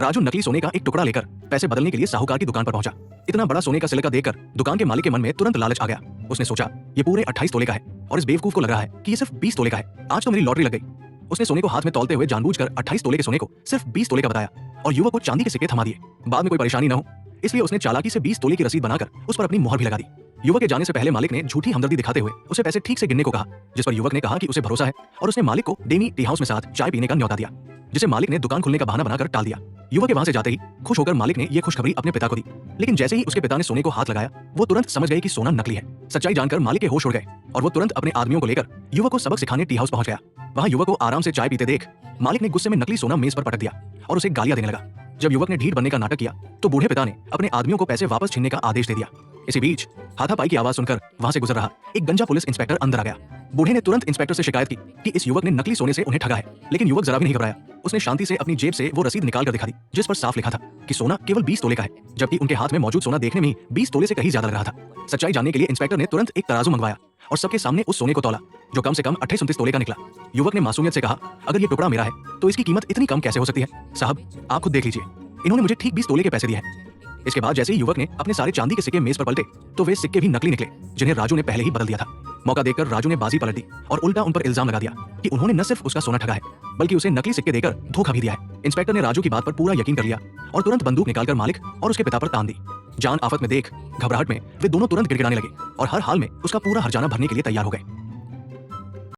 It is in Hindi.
राजू नकली सोने का एक टुकड़ा लेकर पैसे बदलने के लिए साहूकार की दुकान पर पहुंचा। इतना बड़ा सोने का सिलिका देखकर दुकान के मालिक के मन में तुरंत लालच आ गया। उसने सोचा ये पूरे 28 तोले का है और इस बेवकूफ को लग रहा है कि ये सिर्फ 20 तोले का है। आज तो मेरी लॉटरी लग गई। उसने सोने को हाथ में तौलते हुए जानबूझकर 28 तोले के सोने को सिर्फ 20 तोले का बताया और युवक को चांदी के सिक्के थमा दिए। बाद में कोई परेशानी न हो इसलिए उसने चालाकी से 20 तोले की रसीद बनाकर उस पर अपनी मोहर भी लगा दी। युवक के जाने से पहले मालिक ने झूठी हमदर्दी दिखाते हुए उसे पैसे ठीक से गिनने को कहा, जिस पर युवक ने कहा कि उसे भरोसा है और उसने मालिक को डेमी टी हाउस में साथ चाय पीने का न्योता दिया, जिसे मालिक ने दुकान खुलने का बहाना बनाकर टाल दिया। युवक के वहां से जाते ही खुश होकर मालिक ने यह खुशखबरी अपने पिता को दी, लेकिन जैसे ही उसके पिता ने सोने को हाथ लगाया वो तुरंत समझ गए कि सोना नकली है। सच्चाई जानकर मालिक के होश उड़ गए और वो तुरंत अपने आदमियों को लेकर युवक को सबक सिखाने टी हाउस पहुंच गया। वहां युवक को आराम से चाय पीते देख मालिक ने गुस्से में नकली सोना मेज पर पटक दिया और उसे गालियां देने लगा। जब युवक ने ढीठ बनने का नाटक किया तो बूढ़े पिता ने अपने आदमियों को पैसे वापस छीनने का आदेश दे दिया। इसी बीच हाथापाई की आवाज सुनकर वहां से गुजर रहा एक गंजा पुलिस इंस्पेक्टर अंदर आ गया। बूढ़े ने तुरंत इंस्पेक्टर से शिकायत की कि इस युवक ने नकली सोने से उन्हें ठगा है, लेकिन युवक जरा भी नहीं घबराया। उसने शांति से अपनी जेब से वो रसीद निकाल कर दिखा दी जिस पर साफ लिखा था कि सोना केवल 20 तोले का है, जबकि उनके हाथ में मौजूद सोना देखने में 20 तोले से कहीं ज्यादा लग रहा था। सच्चाई जानने के लिए इंस्पेक्टर ने तुरंत एक तराजू मंगवाया और सबके सामने उस सोने को तौला जो कम से कम 28-29 तोले का निकला। युवक ने मासूमियत से कहा, अगर ये टुकड़ा मेरा है तो इसकी कीमत इतनी कम कैसे हो सकती है? साहब आप खुद देख लीजिए, इन्होंने मुझे ठीक 20 तोले के पैसे दिए हैं। इसके बाद जैसे ही युवक ने अपने सारे चांदी के सिक्के मेज पर पलटे तो वे सिक्के भी नकली निकले जिन्हें राजू ने पहले ही बदल दिया था। मौका देखकर राजू ने बाजी पलट दी और उल्टा उन पर इल्जाम लगा दिया कि उन्होंने न सिर्फ उसका सोना ठगा है बल्कि उसे नकली सिक्के देकर धोखा भी दिया है। इंस्पेक्टर ने राजू की बात पर पूरा यकीन कर लिया और तुरंत बंदूक निकालकर मालिक और उसके पिता पर तान दी। जान आफत में देख घबराहट में वे दोनों तुरंत गिड़गिड़ाने लगे और हर हाल में उसका पूरा हर्जाना भरने के लिए तैयार हो गए।